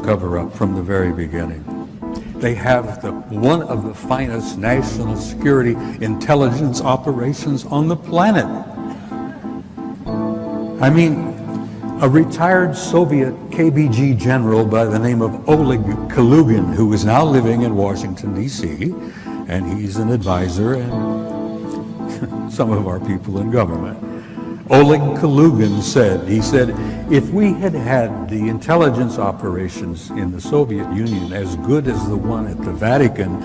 cover-up from the very beginning. They have one of the finest national security intelligence operations on the planet. I mean, a retired Soviet KBG general by the name of Oleg Kalugin, who is now living in Washington, D.C., and he's an advisor and some of our people in government. Oleg Kalugin said, if we had had the intelligence operations in the Soviet Union as good as the one at the Vatican,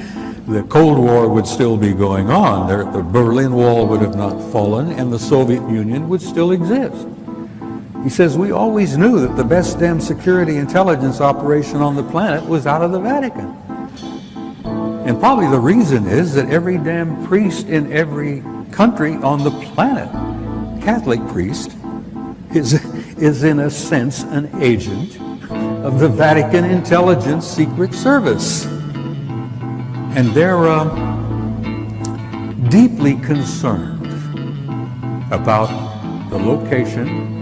the Cold War would still be going on. The Berlin Wall would have not fallen, and the Soviet Union would still exist. He says, we always knew that the best damn security intelligence operation on the planet was out of the Vatican. And probably the reason is that every damn priest in every country on the planet, Catholic priest, is in a sense an agent of the Vatican Intelligence Secret Service. And they're deeply concerned about the location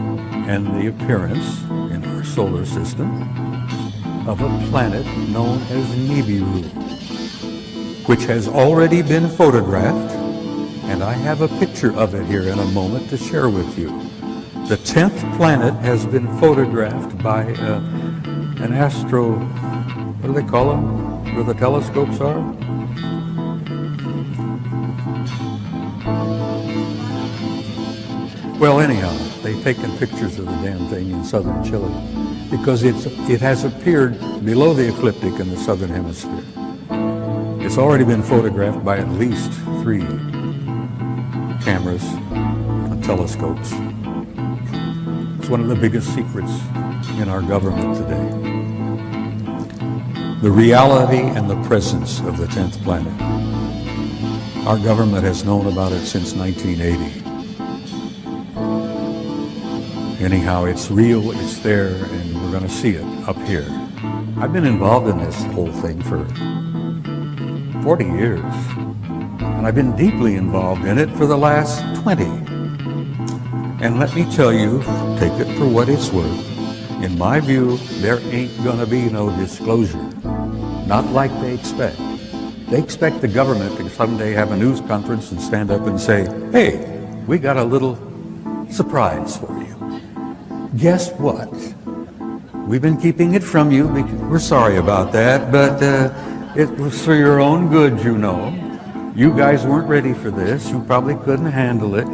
and the appearance in our solar system of a planet known as Nibiru, which has already been photographed, and I have a picture of it here in a moment to share with you. The 10th planet has been photographed by an astro, what do they call them, where the telescopes are? Well, anyhow, they've taken pictures of the damn thing in southern Chile because it has appeared below the ecliptic in the southern hemisphere. It's already been photographed by at least 3 cameras and telescopes. It's one of the biggest secrets in our government today. The reality and the presence of the 10th planet. Our government has known about it since 1980. Anyhow, it's real, it's there, and we're going to see it up here. I've been involved in this whole thing for 40 years, and I've been deeply involved in it for the last 20. And let me tell you, take it for what it's worth, in my view, there ain't going to be no disclosure. Not like they expect. They expect the government to someday have a news conference and stand up and say, hey, we got a little surprise for you. Guess what? We've been keeping it from you because we're sorry about that, but it was for your own good, you know. You guys weren't ready for this. You probably couldn't handle it.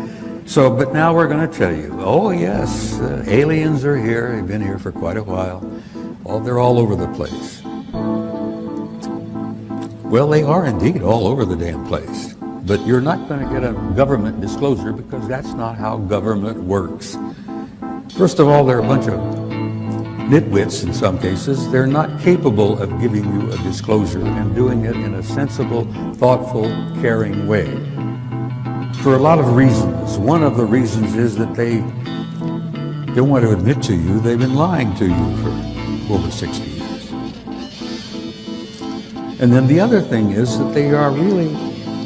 So, but now we're going to tell you, oh yes, aliens are here. They've been here for quite a while. They're all over the place. Well, they are indeed all over the damn place. But you're not going to get a government disclosure because that's not how government works. First of all, they're a bunch of nitwits in some cases. They're not capable of giving you a disclosure and doing it in a sensible, thoughtful, caring way. For a lot of reasons. One of the reasons is that they don't want to admit to you they've been lying to you for over 60 years. And then the other thing is that they are really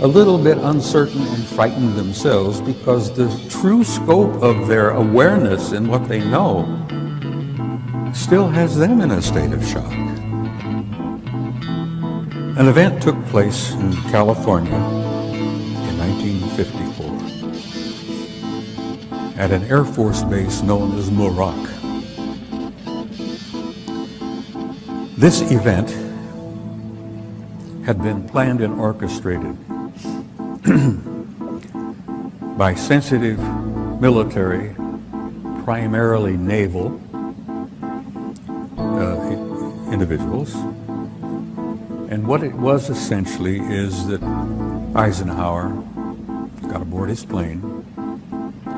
a little bit uncertain and frightened themselves because the true scope of their awareness and what they know still has them in a state of shock. An event took place in California in 1954 at an Air Force base known as Muroc. This event had been planned and orchestrated by sensitive military, primarily naval individuals. And what it was essentially is that Eisenhower got aboard his plane,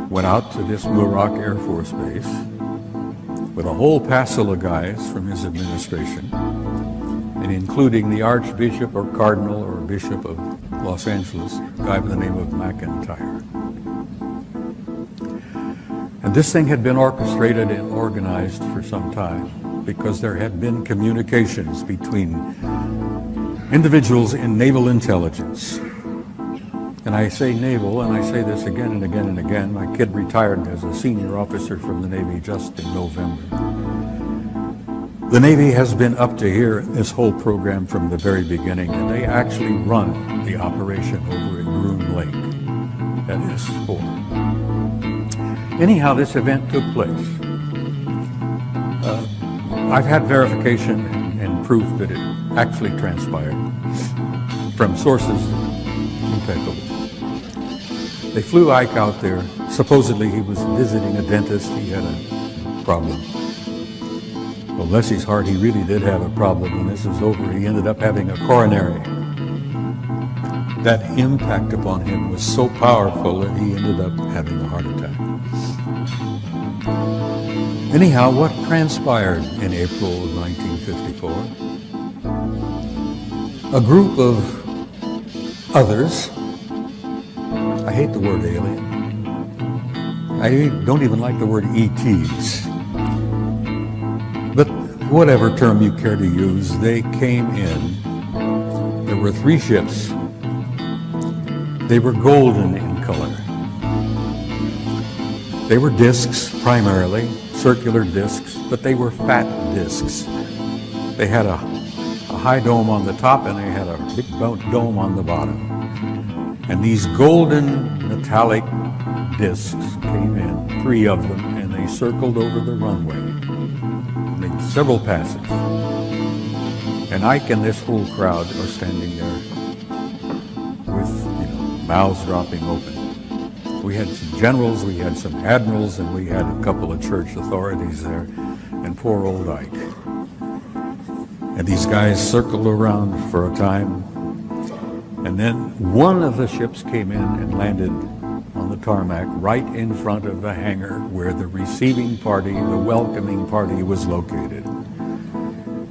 went out to this Muroc Air Force Base with a whole passel of guys from his administration, and including the Archbishop or Cardinal or Bishop of Los Angeles, a guy by the name of McIntyre. And this thing had been orchestrated and organized for some time because there had been communications between individuals in naval intelligence. And I say naval, and I say this again and again and again. My kid retired as a senior officer from the Navy just in November. The Navy has been up to here in this whole program from the very beginning, and they actually run the operation over at Groom Lake. That is 4. Anyhow, this event took place. I've had verification and proof that it actually transpired from sources impeccable. They flew Ike out there. Supposedly he was visiting a dentist. He had a problem. Well, bless his heart, he really did have a problem. When this was over, he ended up having a coronary. That impact upon him was so powerful that he ended up having a heart attack. Anyhow, what transpired in April of 1954? A group of others, I hate the word alien, I don't even like the word ETs, but whatever term you care to use, they came in. There were 3 ships. They were golden in color. They were discs primarily, circular discs, but they were fat discs. They had a high dome on the top and they had a big dome on the bottom. And these golden metallic discs came in, 3 of them, and they circled over the runway, made several passes. And Ike and this whole crowd are standing there with, mouths dropping open. We had some generals, we had some admirals, and we had a couple of church authorities there, and poor old Ike. And these guys circled around for a time, and then one of the ships came in and landed on the tarmac right in front of the hangar where the receiving party, the welcoming party, was located.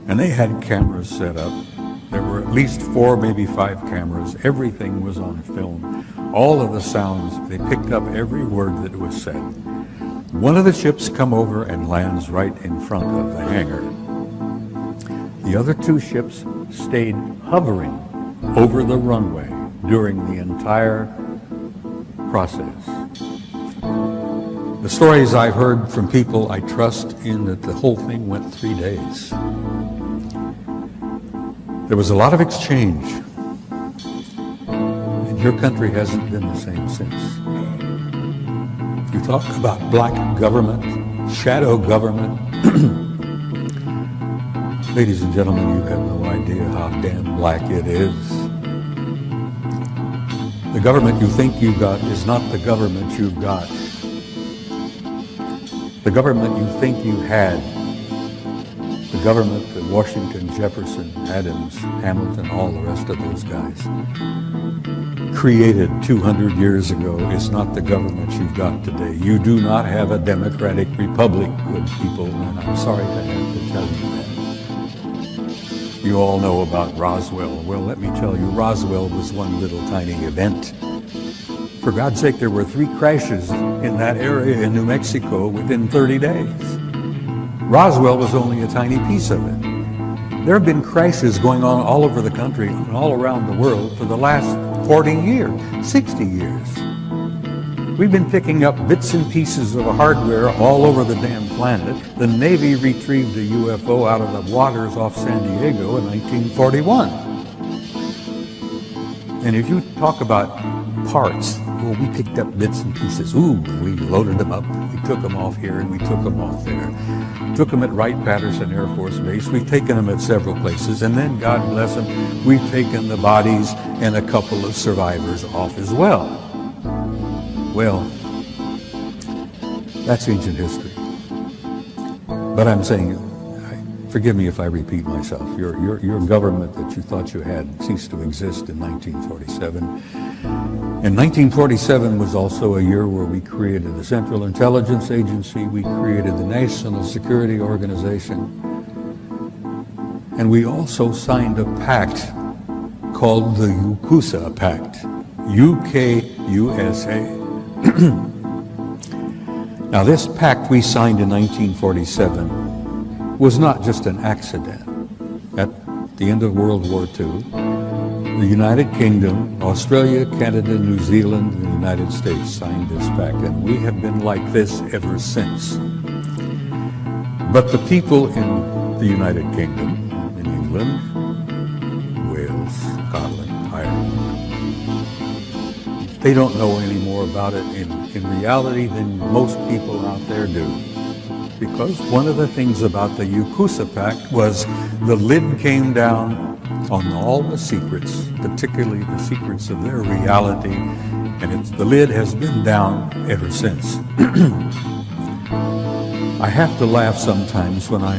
And they had cameras set up. There were at least 4, maybe 5 cameras. Everything was on film. All of the sounds, they picked up every word that was said. One of the ships come over and lands right in front of the hangar. The other 2 ships stayed hovering over the runway during the entire process. The stories I've heard from people I trust in that the whole thing went 3 days. There was a lot of exchange. And your country hasn't been the same since. You talk about black government, shadow government. Ladies and gentlemen, you have no idea how damn black it is. The government you think you've got is not the government you've got. The government you think you had, the government that Washington, Jefferson, Adams, Hamilton, all the rest of those guys created 200 years ago is not the government you've got today. You do not have a democratic republic, good people, and I'm sorry to have to tell you that. You all know about Roswell. Well, let me tell you, Roswell was one little tiny event. For God's sake, there were 3 crashes in that area in New Mexico within 30 days. Roswell was only a tiny piece of it. There have been crashes going on all over the country and all around the world for the last 40 years, 60 years. We've been picking up bits and pieces of hardware all over the damn planet. The Navy retrieved a UFO out of the waters off San Diego in 1941. And if you talk about parts, well, we picked up bits and pieces. Ooh, we loaded them up. We took them off here and we took them off there. Took them at Wright-Patterson Air Force Base. We've taken them at several places. And then, God bless them, we've taken the bodies and a couple of survivors off as well. Well, that's ancient history. But I'm saying, forgive me if I repeat myself, your government that you thought you had ceased to exist in 1947. And 1947 was also a year where we created the Central Intelligence Agency, we created the National Security Organization, and we also signed a pact called the UKUSA Pact, UK-USA. Now, this pact we signed in 1947 was not just an accident. At the end of World War II, the United Kingdom, Australia, Canada, New Zealand, and the United States signed this pact, and we have been like this ever since. But the people in the United Kingdom, in England, Wales, Scotland, Ireland. They don't know any more about it in reality than most people out there do. Because one of the things about the Yakuza Pact was the lid came down on all the secrets, particularly the secrets of their reality, and the lid has been down ever since. I have to laugh sometimes when I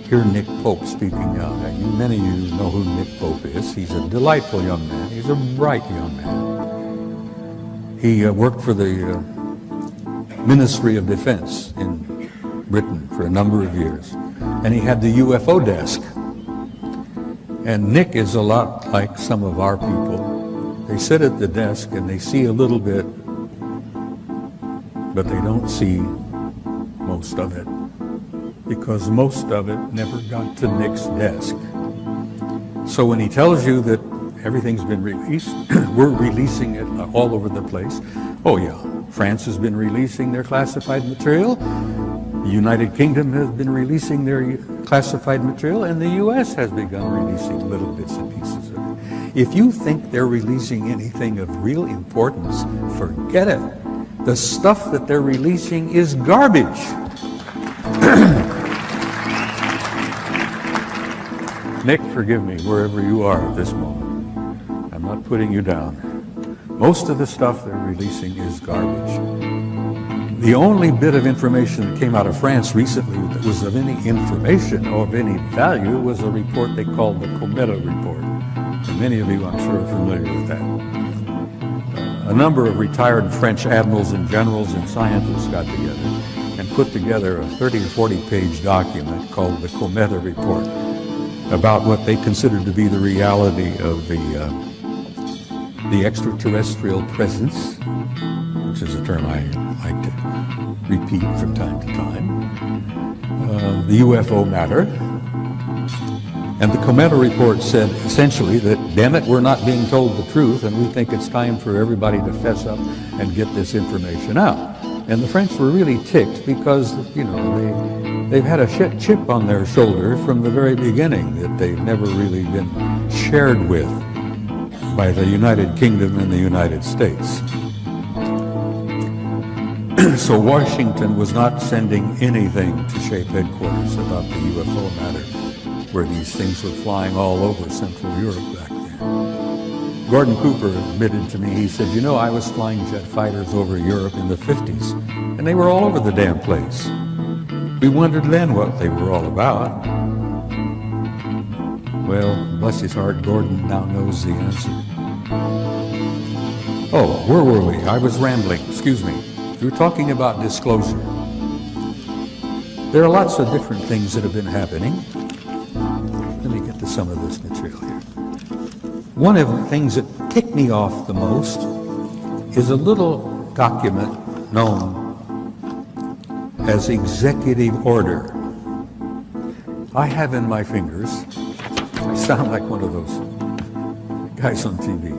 hear Nick Pope speaking out. Many of you know who Nick Pope is. He's a delightful young man. He's a bright young man. He worked for the Ministry of Defense in Britain for a number of years, and he had the UFO desk. And Nick is a lot like some of our people. They sit at the desk and they see a little bit, but they don't see most of it, because most of it never got to Nick's desk. So when he tells you that everything's been released, we're releasing it all over the place. Oh yeah, France has been releasing their classified material. The United Kingdom has been releasing their classified material, and the U.S. has begun releasing little bits and pieces of it. If you think they're releasing anything of real importance, forget it. The stuff that they're releasing is garbage. Nick, forgive me wherever you are at this moment. I'm not putting you down. Most of the stuff they're releasing is garbage. The only bit of information that came out of France recently that was of any information or of any value was a report they called the Cometa report. And many of you, I'm sure, are familiar with that. A number of retired French admirals and generals and scientists got together and put together a 30 or 40-page document called the Cometa report about what they considered to be the reality of the extraterrestrial presence, which is a term I like to repeat from time to time, the UFO matter. And the Cometa report said essentially that, damn it, we're not being told the truth, and we think it's time for everybody to fess up and get this information out. And the French were really ticked because, you know, they've had a chip on their shoulder from the very beginning that they've never really been shared with by the United Kingdom and the United States. So Washington was not sending anything to Shape headquarters about the UFO matter, where these things were flying all over Central Europe back then. Gordon Cooper admitted to me, he said, you know, I was flying jet fighters over Europe in the 50s, and they were all over the damn place. We wondered then what they were all about. Well, bless his heart, Gordon now knows the answer. Oh, where were we? I was rambling, excuse me. We were talking about disclosure. There are lots of different things that have been happening. Let me get to some of this material here. One of the things that ticked me off the most is a little document known as Executive Order. I have in my fingers, I sound like one of those guys on TV.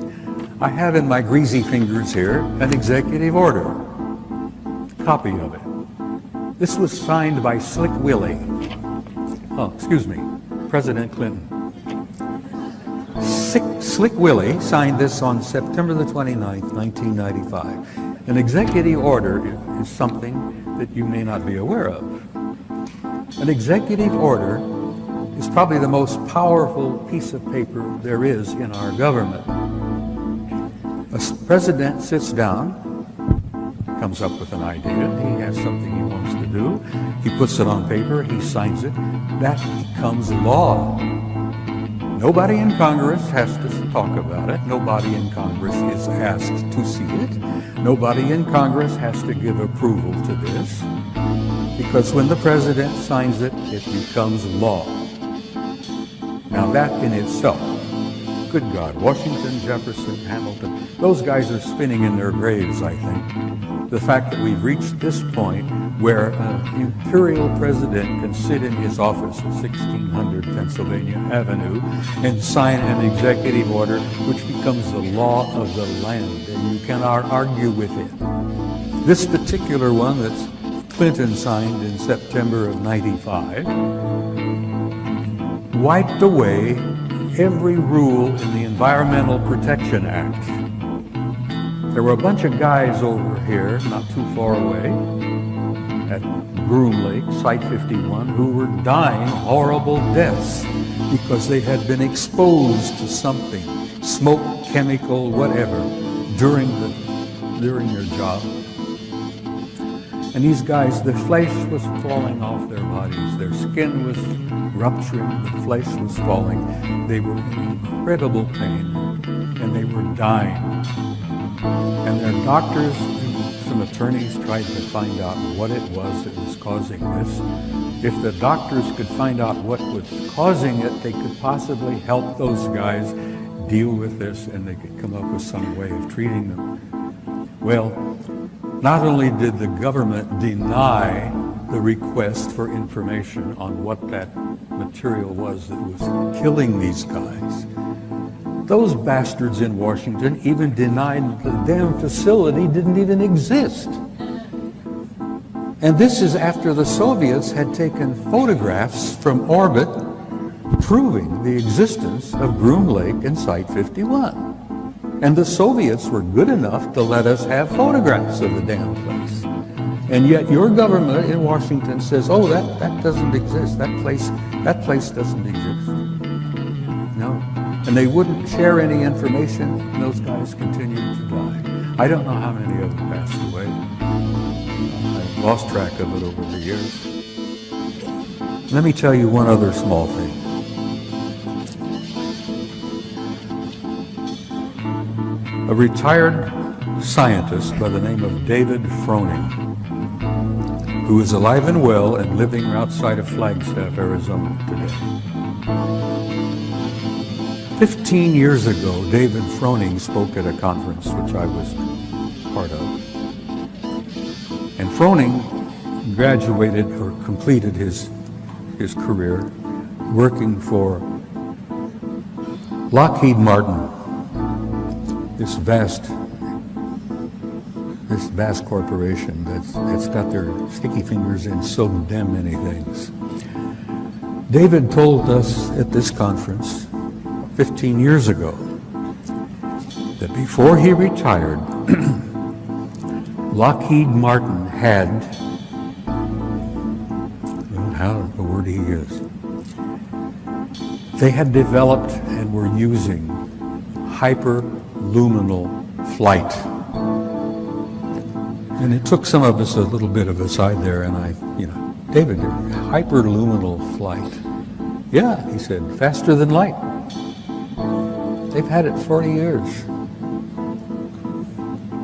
I have in my greasy fingers here an Executive Order. Copy of it. This was signed by Slick Willie. Oh, excuse me, President Clinton. Slick Willie signed this on September the 29th, 1995. An executive order is something that you may not be aware of. An executive order is probably the most powerful piece of paper there is in our government. A president sits down, comes up with an idea, he has something he wants to do, he puts it on paper, he signs it, that becomes law. Nobody in Congress has to talk about it, nobody in Congress is asked to see it, nobody in Congress has to give approval to this, because when the president signs it, it becomes law. Now that in itself, good God, Washington, Jefferson, Hamilton, those guys are spinning in their graves, I think. The fact that we've reached this point where an imperial president can sit in his office at 1600 Pennsylvania Avenue and sign an executive order which becomes the law of the land, and you cannot argue with it. This particular one that's Clinton signed in September of '95 wiped away every rule in the Environmental Protection Act. There were a bunch of guys over here, not too far away, at Groom Lake, Site 51, who were dying horrible deaths because they had been exposed to something, smoke, chemical, whatever, during their job. And these guys, the flesh was falling off their bodies. Their skin was rupturing. The flesh was falling. They were in incredible pain, and they were dying. And their doctors and some attorneys tried to find out what it was that was causing this. If the doctors could find out what was causing it, they could possibly help those guys deal with this, and they could come up with some way of treating them. Well, not only did the government deny the request for information on what that material was that was killing these guys, those bastards in Washington even denied the damn facility didn't even exist. And this is after the Soviets had taken photographs from orbit proving the existence of Groom Lake and Site 51. And the Soviets were good enough to let us have photographs of the damn place. And yet your government in Washington says, oh, that doesn't exist. That place doesn't exist. No. And they wouldn't share any information, and those guys continued to die. I don't know how many of them passed away. I've lost track of it over the years. Let me tell you one other small thing. A retired scientist by the name of David Froning, who is alive and well and living outside of Flagstaff, Arizona today. 15 years ago, David Froning spoke at a conference which I was part of. And Froning graduated or completed his career working for Lockheed Martin, this vast corporation that's got their sticky fingers in so damn many things. David told us at this conference 15 years ago that before he retired, Lockheed Martin had, how the word he is, they had developed and were using hyperluminal flight. And it took some of us a little bit of a side there, and David, hyperluminal flight. Yeah, he said, faster than light. They've had it 40 years.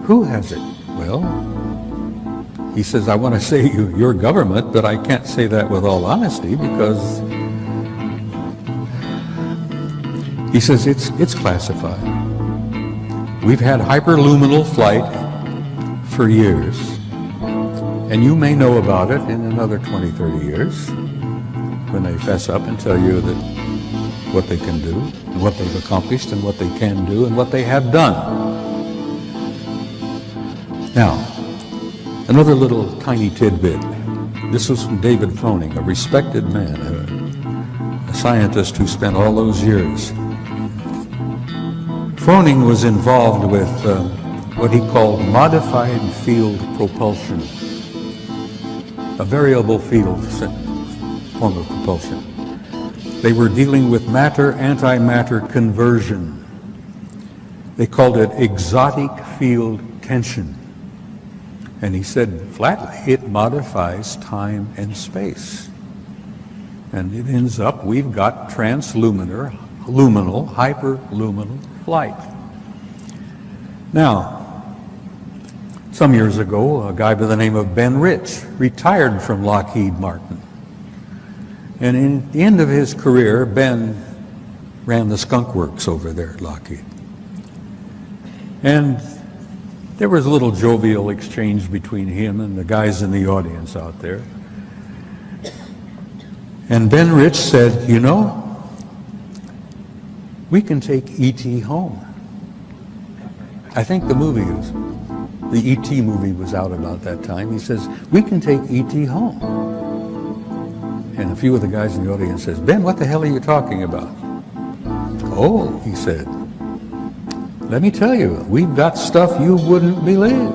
Who has it? Well, he says, I want to say your government, but I can't say that with all honesty because he says it's classified. We've had hyperluminal flight for years, and you may know about it in another 20, 30 years when they fess up and tell you that what they can do, and what they've accomplished, and what they can do, and what they have done. Now, another little tiny tidbit. This was from David Froning, a respected man, a scientist who spent all those years. Froning was involved with what he called modified field propulsion, a variable field form of propulsion. They were dealing with matter-antimatter conversion. They called it exotic field tension. And he said flatly, it modifies time and space. And it ends up, we've got transluminal, hyperluminal flight. Now, some years ago, a guy by the name of Ben Rich retired from Lockheed Martin. And in the end of his career, Ben ran the skunk works over there at Lockheed. And there was a little jovial exchange between him and the guys in the audience out there. And Ben Rich said, we can take E.T. home. I think the movie is. The E.T. movie was out about that time. He says, we can take E.T. home. And a few of the guys in the audience says, Ben, what the hell are you talking about? Oh, he said, let me tell you, we've got stuff you wouldn't believe.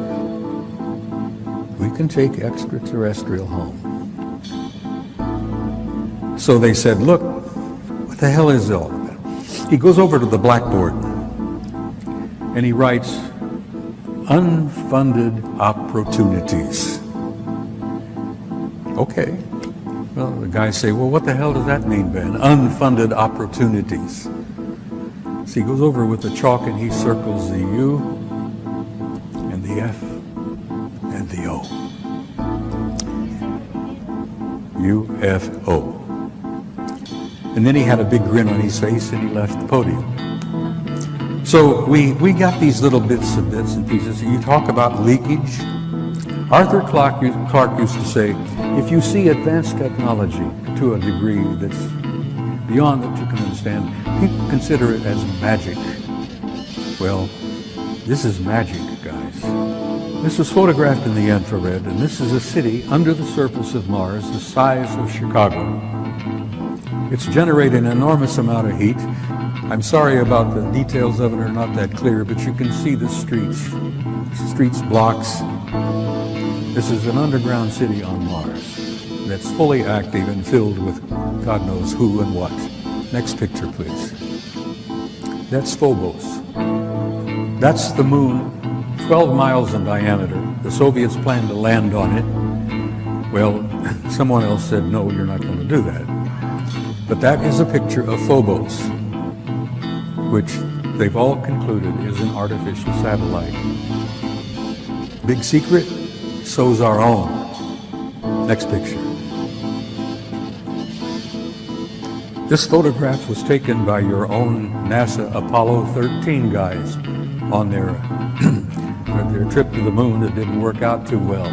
We can take extraterrestrial home. So they said, look, what the hell is it all about? He goes over to the blackboard and he writes, unfunded opportunities. Okay. Well, the guys say, well, what the hell does that mean, Ben? Unfunded opportunities. So he goes over with the chalk and he circles the U and the F and the O. UFO. And then he had a big grin on his face and he left the podium. So we got these little bits and pieces. You talk about leakage. Arthur Clarke used to say, if you see advanced technology to a degree that's beyond what you can understand, people consider it as magic. Well, this is magic, guys. This was photographed in the infrared, and this is a city under the surface of Mars the size of Chicago. It's generating an enormous amount of heat. I'm sorry about the details of it are not that clear, but you can see the streets, blocks. This is an underground city on Mars that's fully active and filled with God knows who and what. Next picture, please. That's Phobos. That's the moon, 12 miles in diameter. The Soviets planned to land on it. Well, someone else said, no, you're not going to do that. But that is a picture of Phobos, which they've all concluded is an artificial satellite. Big secret? So's our own. Next picture. This photograph was taken by your own NASA Apollo 13 guys on their trip to the moon that didn't work out too well.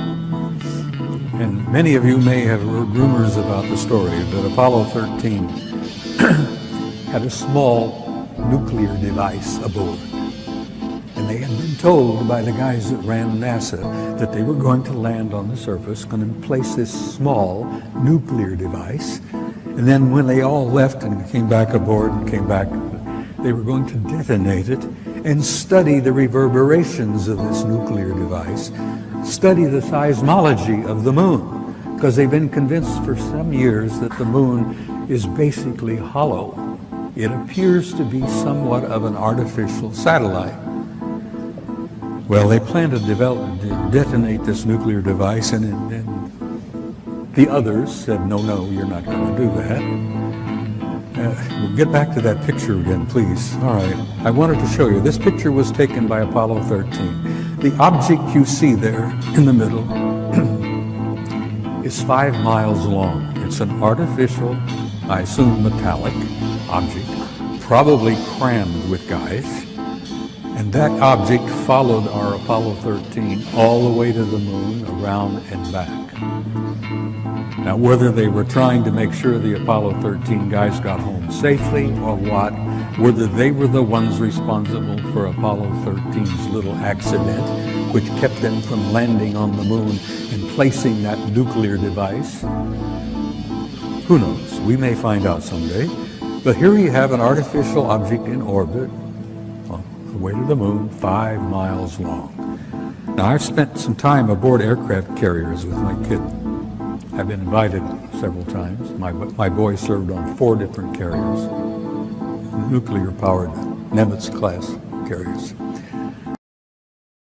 And many of you may have heard rumors about the story, but Apollo 13 had a small nuclear device aboard. And they had been told by the guys that ran NASA that they were going to land on the surface, going to place this small nuclear device. And then when they all left and came back aboard and came back, they were going to detonate it and study the reverberations of this nuclear device, study the seismology of the moon, because they've been convinced for some years that the moon is basically hollow. It appears to be somewhat of an artificial satellite. Well, they plan to detonate this nuclear device, and the others said, no, you're not going to do that. We'll get back to that picture again, please. All right, I wanted to show you. This picture was taken by Apollo 13. The object you see there in the middle is 5 miles long. It's an artificial, I assume metallic object, probably crammed with guys. And that object followed our Apollo 13 all the way to the moon, around and back. Now, whether they were trying to make sure the Apollo 13 guys got home safely or what, whether they were the ones responsible for Apollo 13's little accident, which kept them from landing on the moon and placing that nuclear device, who knows? We may find out someday. But here you have an artificial object in orbit on the way to the moon, 5 miles long. Now, I've spent some time aboard aircraft carriers with my kid. I've been invited several times. My boy served on 4 different carriers, nuclear-powered Nimitz-class carriers.